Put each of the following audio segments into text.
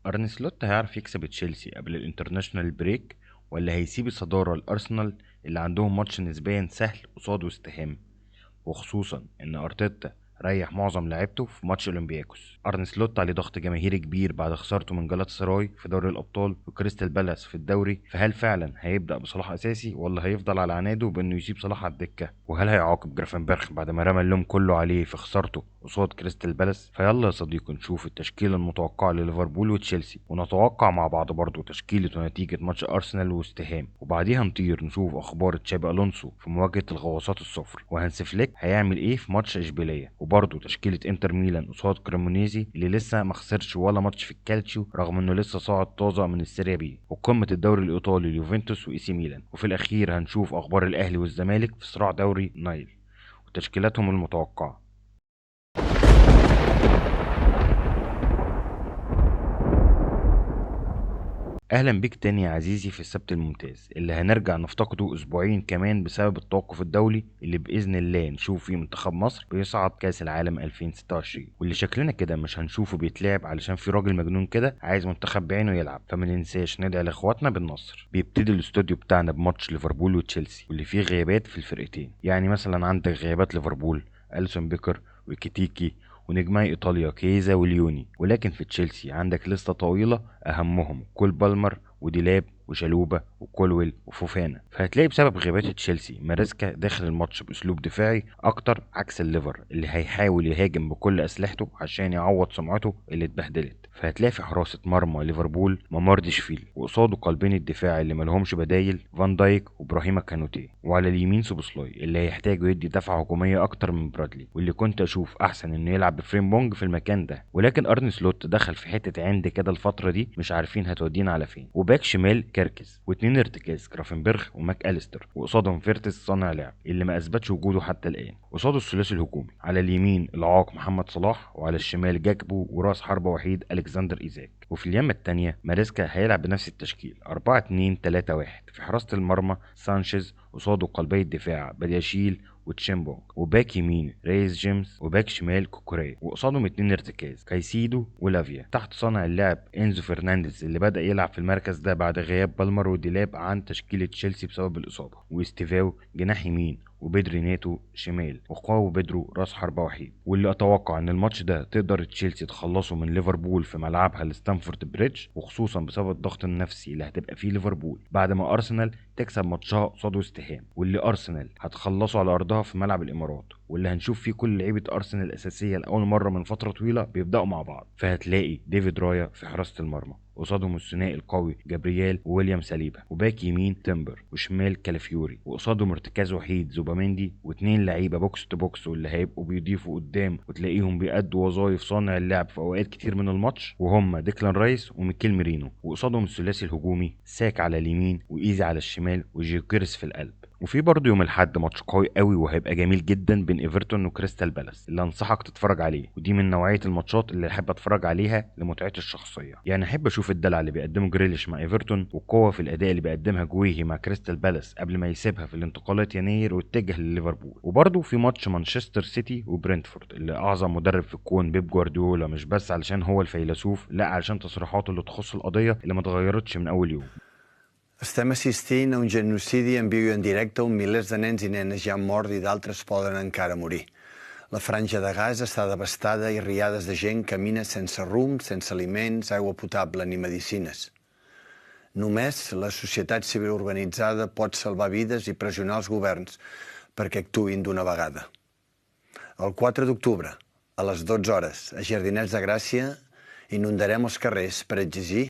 أرن سلوت هيعرف يكسب تشيلسي قبل الانترناشونال بريك، ولا هيسيب الصدارة لأرسنال اللي عندهم ماتش نسبيا سهل قصاد وست هام، وخصوصا ان ارتيتا ريح معظم لعيبته في ماتش اولمبياكوس. ارن سلوت عليه ضغط جماهيري كبير بعد خسارته من جالاتا سراي في دوري الابطال وكريستال بالاس في الدوري، فهل فعلا هيبدا بصلاح اساسي ولا هيفضل على عناده بانه يسيب صلاح على الدكه؟ وهل هيعاقب جرافنبرخ بعد ما رمى اللوم كله عليه في خسارته قصاد كريستال بالاس؟ فيلا يا صديقي نشوف التشكيله المتوقعه لليفربول وتشيلسي، ونتوقع مع بعض برضه تشكيله ونتيجه ماتش ارسنال ووستهام، وبعديها نطير نشوف اخبار تشابي الونسو في مواجهه الغواصات الصفر، وهانس فليك هيعمل ايه في ماتش اشبيليه، وبرضه تشكيله انتر ميلان قصاد كريمونيزي اللي لسه ما خسرش ولا ماتش في الكالتشيو رغم انه لسه صاعد طازه من السيريا بي، وقمه الدوري الايطالي اليوفنتوس واي سي ميلان، وفي الاخير هنشوف اخبار الاهلي والزمالك في صراع دوري نايل وتشكيلاتهم المتوقعه. اهلا بيك تاني يا عزيزي في السبت الممتاز اللي هنرجع نفتقده اسبوعين كمان بسبب التوقف الدولي اللي باذن الله نشوف فيه منتخب مصر بيصعد كاس العالم 2026، واللي شكلنا كده مش هنشوفه بيتلعب علشان في راجل مجنون كده عايز منتخب بعينه يلعب. فما ننساش ندعي لاخواتنا بالنصر. بيبتدي الاستوديو بتاعنا بماتش ليفربول وتشيلسي واللي فيه غيابات في الفرقتين، يعني مثلا عندك غيابات ليفربول أليسون بيكر وكيتيكي ونجمي ايطاليا كيزا وليوني، ولكن في تشيلسي عندك لسته طويله اهمهم كول بالمر وديلاب وشالوبا وكولويل وفوفانا. فهتلاقي بسبب غيابات تشيلسي ماريسكا داخل الماتش باسلوب دفاعي اكتر عكس الليفر اللي هيحاول يهاجم بكل اسلحته عشان يعوض سمعته اللي اتبهدلت. فهتلاقي في حراسه مرمى ليفربول ماماردشفيلي، وقصاده قلبين الدفاع اللي ملهمش بدايل فان دايك وابراهيم كانوتي، وعلى اليمين سوبوسلاي اللي هيحتاجوا يدي دفعه هجوميه اكتر من برادلي، واللي كنت اشوف احسن انه يلعب بفريم بونج في المكان ده، ولكن ارن سلوت دخل في حته عند كده الفتره دي مش عارفين هتودينا على فين. وباك شمال كيركز، واتنين ارتكاز جرافنبرغ وماك اليستر، وقصادهم فيرتس صانع لعب اللي ما اثبتش وجوده حتى الان. قصاده الثلاثي الهجومي على اليمين العاق محمد صلاح، وعلى الشمال جاكبو وراس حربة وحيد الكسندر ايزاك، وفي اليمة التانية ماريسكا هيلعب بنفس التشكيل 4-2-3-1. في حراسة المرمى سانشيز، قصاده قلبي الدفاع بدياشيل وتشيمبونج، وباك يمين ريس جيمس، وباك شمال كوكوريا، وقصادهم اتنين ارتكاز كايسيدو ولافيا. تحت صانع اللعب انزو فرنانديز اللي بدأ يلعب في المركز ده بعد غياب بالمر وديلاب عن تشكيلة تشيلسي بسبب الإصابة، واستيفاو جناح يمين، وبيدري نيتو شمال، وخواو بيدرو راس حربة وحيد. واللي اتوقع ان الماتش ده تقدر تشيلسي تخلصه من ليفربول في ملعبها لستانفورد بريدج، وخصوصا بسبب الضغط النفسي اللي هتبقى فيه ليفربول بعد ما ارسنال تكسب ماتشها قصاد وست هام، واللي ارسنال هتخلصه على ارضها في ملعب الامارات، واللي هنشوف فيه كل لعيبه ارسنال الاساسيه لاول مره من فتره طويله بيبداوا مع بعض. فهتلاقي ديفيد رايا في حراسه المرمى، قصادهم الثنائي القوي جابرييل وويليام ساليبا، وباك يمين تمبر، وشمال كالافيوري، وقصادهم ارتكاز وحيد زوباميندي، واتنين لعيبه بوكس تو بوكس واللي هيبقوا بيضيفوا قدام وتلاقيهم بيأدوا وظايف صانع اللعب في اوقات كتير من الماتش، وهم ديكلان رايس وميكيل ميرينو، وقصادهم الثلاثي الهجومي ساك على اليمين وايزي على الشمال وجيوكيرس في القلب. وفي برضه يوم الاحد ماتش قوي قوي وهيبقى جميل جدا بين ايفرتون وكريستال بالاس اللي انصحك تتفرج عليه، ودي من نوعيه الماتشات اللي احب اتفرج عليها لمتعتي الشخصيه. يعني احب اشوف الدلع اللي بيقدمه جريليش مع ايفرتون والقوه في الاداء اللي بيقدمها جويهي مع كريستال بالاس قبل ما يسيبها في الانتقالات يناير ويتجه لليفربول. وبرضه في ماتش مانشستر سيتي وبرنتفورد اللي اعظم مدرب في الكون بيب جوارديولا، مش بس علشان هو الفيلسوف، لا علشان تصريحاته اللي تخص القضيه اللي ما اتغيرتش من اول يوم. Estem assistint a un genocidi en viu i en directe on milers de nens i nenes ja han mort i d'altres poden encara morir. La franja de Gaza està devastada i riades de gent camina sense rumb, sense aliments, aigua potable ni medicines. Només la societat civil organitzada pot salvar vides i pressionar els governs perquè actuïn d'una vegada. El 4 d'octubre, a les 12 hores, a Jardinets de Gràcia, inundarem els carrers per exigir.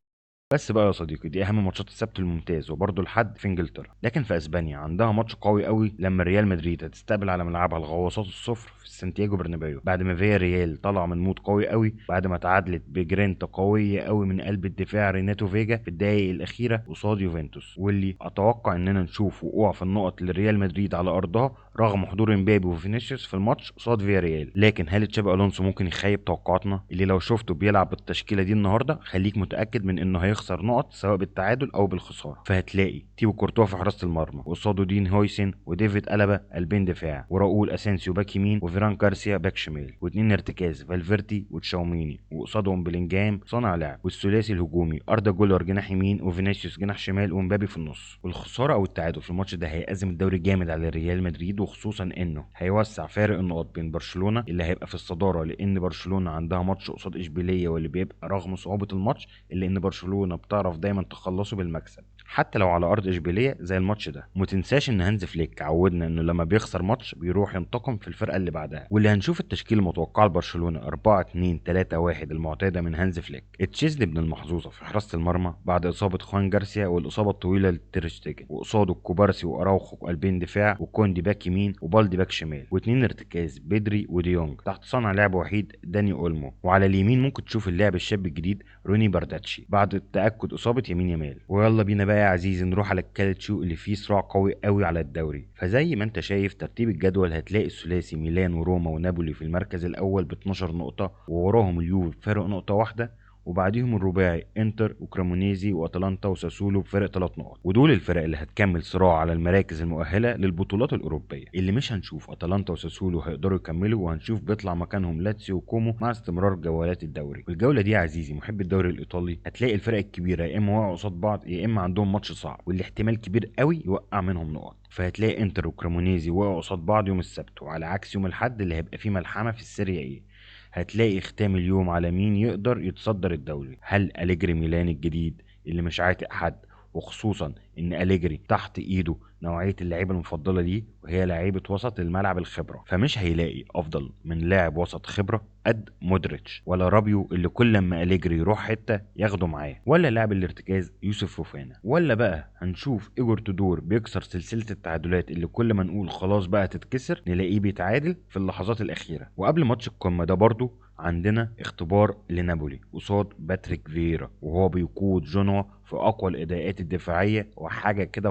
بس بقى يا صديقي دي اهم ماتشات السبت الممتاز، وبرضه الحد في انجلترا. لكن في اسبانيا عندها ماتش قوي قوي لما ريال مدريد هتستقبل على ملعبها الغواصات الصفر في سانتياغو برنابيو، بعد ما فيا ريال طلع من مود قوي قوي بعد ما تعادلت بجرينتا قويه قوي من قلب الدفاع ريناتو فيجا في الدقائق الاخيره قصاد يوفنتوس، واللي اتوقع اننا نشوف وقوع في النقط لريال مدريد على ارضها رغم حضور امبابي وفينيسيوس في الماتش قصاد فيا ريال. لكن هل تشابي الونسو ممكن يخيب توقعاتنا؟ اللي لو شفته بيلعب بالتشكيله دي النهارده خليك متاكد من انه هيخسر نقط سواء بالتعادل او بالخساره. فهتلاقي تيبو كورتوا في حراسه المرمى، وقصاده دين هويسن وديفيد ألابا قلبين دفاع، وراؤول اسينسيو باك يمين، وفيران جارسيا باك شمال، واثنين ارتكاز فالفيردي وتشاوميني، وقصادهم بلينجهام صانع لعب، والثلاثي الهجومي اردا جولر جناح يمين وفينيسيوس جناح شمال ومبابي في النص. والخساره او التعادل في الماتش ده هيأزم الدوري جامد على ريال مدريد، وخصوصا انه هيوسع فارق النقط بين برشلونه اللي هيبقى في الصداره، لان برشلونه عندها ماتش قصاد اشبيليه واللي بيبقى رغم صعوبه الماتش الا ان برشلونه بتعرف دايما تخلصه بالمكسب حتى لو على ارض اشبيليه زي الماتش ده. ومتنساش ان هانز فليك عودنا انه لما بيخسر ماتش بيروح ينتقم في الفرقه اللي بعدها، واللي هنشوف التشكيل المتوقع لبرشلونه 4-2-3-1 المعتاده من هانز فليك. تشيزني بن المحظوظه في حراسه المرمى بعد اصابه خوان جارسيا والاصابه الطويله لتيرشتيجن، وقصاده كوبارسي واراوخو قلبين دفاع، وكوندي باك يمين وبالدي باك شمال، واثنين ارتكاز بدري وديونج تحت صانع لعب وحيد داني اولمو. وعلى اليمين ممكن تشوف اللاعب الشاب الجديد روني بارداتشي بعد تاكد اصابه يمين يامال. ويلا بينا بقى يا عزيزي نروح على الكالتشيو اللي فيه صراع قوي قوي على الدوري. فزي ما انت شايف ترتيب الجدول هتلاقي الثلاثي ميلان وروما ونابولي في المركز الاول ب 12 نقطه، ووراهم اليوفي بفارق نقطه واحده، وبعديهم الرباعي انتر وكريمونيزي واتلانتا وساسولو بفرق 3 نقط. ودول الفرق اللي هتكمل صراع على المراكز المؤهله للبطولات الاوروبيه، اللي مش هنشوف اتلانتا وساسولو هيقدروا يكملوا، وهنشوف بيطلع مكانهم لاتسيو وكومو مع استمرار جولات الدوري. والجوله دي يا عزيزي محب الدوري الايطالي هتلاقي الفرق الكبيره يا اما وقعوا قصاد بعض يا اما عندهم ماتش صعب واللي احتمال كبير قوي يوقع منهم نقط. فهتلاقي انتر وكريمونيزي وقعوا قصاد بعض يوم السبت، وعلى عكس يوم الاحد اللي هيبقى فيه ملحمه في السيريا ايه. هتلاقي ختام اليوم على مين يقدر يتصدر الدوري، هل أليجري ميلان الجديد اللي مش عاتق حد، وخصوصا ان أليجري تحت ايده نوعية اللعيبة المفضلة ليه وهي لعيبة وسط الملعب الخبرة، فمش هيلاقي افضل من لاعب وسط خبرة قد مودريتش، ولا رابيو اللي كل لما أليجري يروح حتة ياخده معاه، ولا لاعب الارتكاز يوسف فوفانا، ولا بقى هنشوف إيجور تودور بيكسر سلسلة التعادلات اللي كل ما نقول خلاص بقى تتكسر نلاقيه بيتعادل في اللحظات الأخيرة. وقبل ماتش القمة ده برضو عندنا اختبار لنابولي قصاد باتريك فييرا وهو بيقود جنوا في اقوى الاداءات الدفاعيه وحاجه كده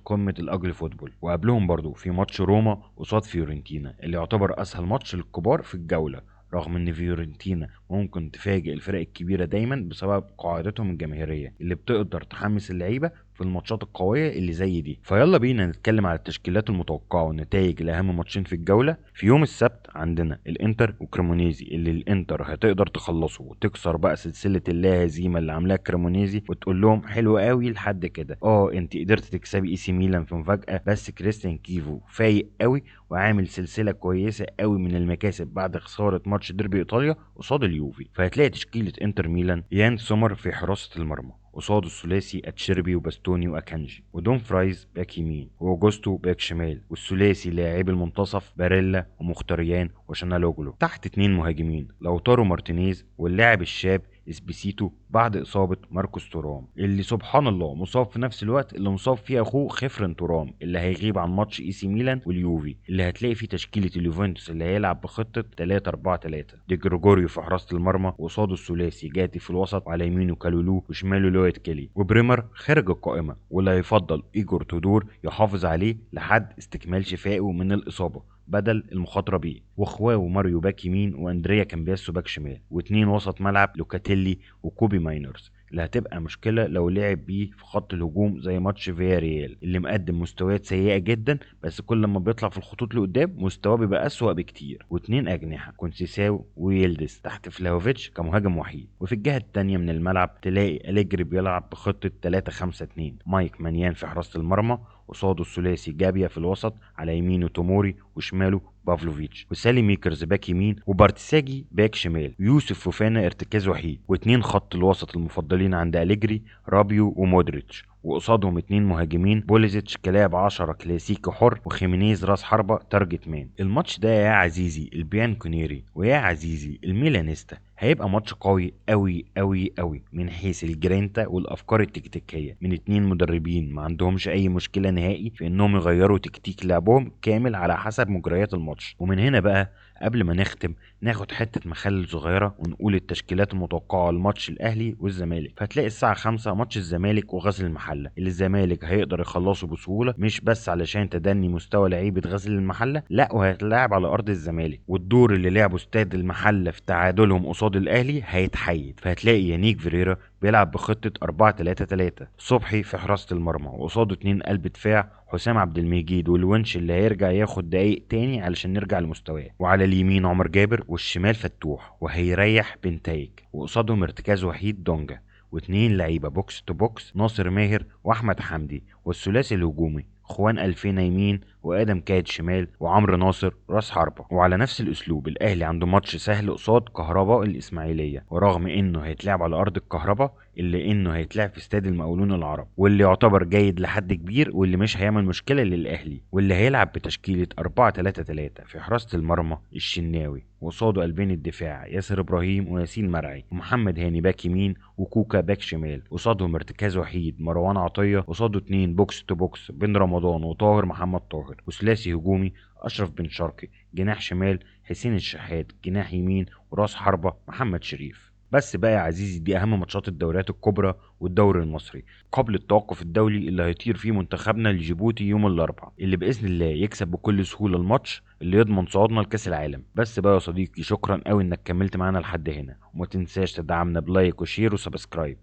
قمه الاجل فوتبول. وقبلهم برضو في ماتش روما قصاد فيورنتينا اللي يعتبر اسهل ماتش للكبار في الجوله، رغم ان فيورنتينا ممكن تفاجئ الفرق الكبيره دايما بسبب قاعدتهم الجماهيريه اللي بتقدر تحمس اللعيبه في الماتشات القويه اللي زي دي. فيلا بينا نتكلم على التشكيلات المتوقعه والنتائج لاهم ماتشين في الجوله. في يوم السبت عندنا الانتر وكريمونيزي اللي الانتر هتقدر تخلصه وتكسر بقى سلسله اللا هزيمه اللي عاملاها كريمونيزي وتقول لهم حلو قوي لحد كده، انت قدرت تكسبي اي سي ميلان في مفاجاه، بس كريستيان كيفو فايق قوي وعامل سلسله كويسه قوي من المكاسب بعد خساره ماتش ديربي ايطاليا قصاد اليوفي. فهتلاقي تشكيله انتر ميلان يان سومر في حراسه المرمى، قصاد الثلاثي اتشيربي وباستوني واكانجي، ودون فرايز باك يمين واوجوستو باك شمال، والثلاثي لاعبي المنتصف باريلا ومختاريان وشانالوجلو. تحت 2 مهاجمين لوتارو مارتينيز واللاعب الشاب اسبيسيتو بعد اصابه ماركوس تورام اللي سبحان الله مصاب في نفس الوقت اللي مصاب فيه اخوه خفرن تورام اللي هيغيب عن ماتش اي سي ميلان واليوفي، اللي هتلاقي فيه تشكيله اليوفنتوس اللي هيلعب بخطه 3-4-3. دي جريجوريو في حراسه المرمى وقصاده الثلاثي جاتي في الوسط وعلى يمينه كالولو وشماله لويت كيلي، وبريمر خارج القائمه واللي هيفضل ايجور تودور يحافظ عليه لحد استكمال شفائه من الاصابه بدل المخاطره بيه، واخواه ماريو باك يمين واندريا كامبياسو باك شمال، واتنين وسط ملعب لوكاتيلي وكوبي ماينرز اللي هتبقى مشكله لو لعب بيه في خط الهجوم زي ماتش فياريال اللي مقدم مستويات سيئه جدا، بس كل ما بيطلع في الخطوط لقدام مستواه بيبقى اسوأ بكتير. واتنين اجنحه كونسيساو ويلدس تحت فلاوفيتش كمهاجم وحيد. وفي الجهه التانيه من الملعب تلاقي أليجري بيلعب بخطه 3-5-2، مايك مانيان في حراسه المرمى قصاده الثلاثي جابيا في الوسط، على يمينه توموري وشماله بافلوفيتش، وسالي ميكرز باك يمين، وبارتساجي باك شمال، ويوسف فوفانا ارتكاز وحيد. واتنين خط الوسط المفضلين عند أليجري رابيو ومودريتش، وقصادهم 2 مهاجمين بوليزيتش كلاعب 10 كلاسيكي حر، وخيمينيز راس حربة تارجت مان. الماتش ده يا عزيزي البيان كونيري ويا عزيزي الميلانيستا هيبقى ماتش قوي قوي قوي قوي من حيث الجرينتا والافكار التكتيكيه من 2 مدربين ما عندهمش اي مشكله نهائي في انهم يغيروا تكتيك لعبهم كامل على حسب مجريات الماتش. ومن هنا بقى قبل ما نختم ناخد حتة مخلل صغيرة ونقول التشكيلات المتوقعة لماتش الأهلي والزمالك. فهتلاقي الساعة 5 ماتش الزمالك وغزل المحلة، اللي الزمالك هيقدر يخلصه بسهولة، مش بس علشان تدني مستوى لعيبة غزل المحلة، لا وهيتلعب على أرض الزمالك، والدور اللي لعبه استاد المحلة في تعادلهم قصاد الأهلي هيتحيد. فهتلاقي يانيك فيريرا بيلعب بخطة 4-3-3، صبحي في حراسة المرمى وقصاده 2 قلب دفاع، حسام عبد المجيد والونش اللي هيرجع ياخد دقايق تاني علشان نرجع لمستواه، وعلى اليمين عمر جابر والشمال فتوح، وهيريح بنتايج، وقصادهم ارتكاز وحيد دونجا، واتنين لعيبه بوكس تو بوكس ناصر ماهر واحمد حمدي، والثلاثي الهجومي خوان الفينا يمين وادم كايد شمال وعمرو ناصر راس حربة. وعلى نفس الاسلوب الاهلي عنده ماتش سهل قصاد كهرباء الاسماعيليه، ورغم انه هيتلعب على ارض الكهرباء الا انه هيتلعب في استاد المقاولون العرب، واللي يعتبر جيد لحد كبير، واللي مش هيعمل مشكله للاهلي، واللي هيلعب بتشكيله 4-3-3 في حراسه المرمى الشناوي، وقصاده قلبين الدفاع ياسر ابراهيم وياسين مرعي ومحمد هاني باك يمين وكوكا باك شمال، قصادهم ارتكاز وحيد مروان عطيه، قصاده 2 بوكس تو بوكس بين رمضان وطاهر محمد طاهر، وثلاثي هجومي اشرف بن شرقي جناح شمال، حسين الشحات جناح يمين، وراس حربة محمد شريف. بس بقى يا عزيزي دي اهم ماتشات الدوريات الكبرى والدوري المصري قبل التوقف الدولي اللي هيطير فيه منتخبنا لجيبوتي يوم الاربعاء، اللي باذن الله يكسب بكل سهوله الماتش اللي يضمن صعودنا لكاس العالم. بس بقى يا صديقي شكرا قوي انك كملت معانا لحد هنا، وما تنساش تدعمنا بلايك وشير وسبسكرايب.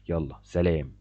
يلا سلام.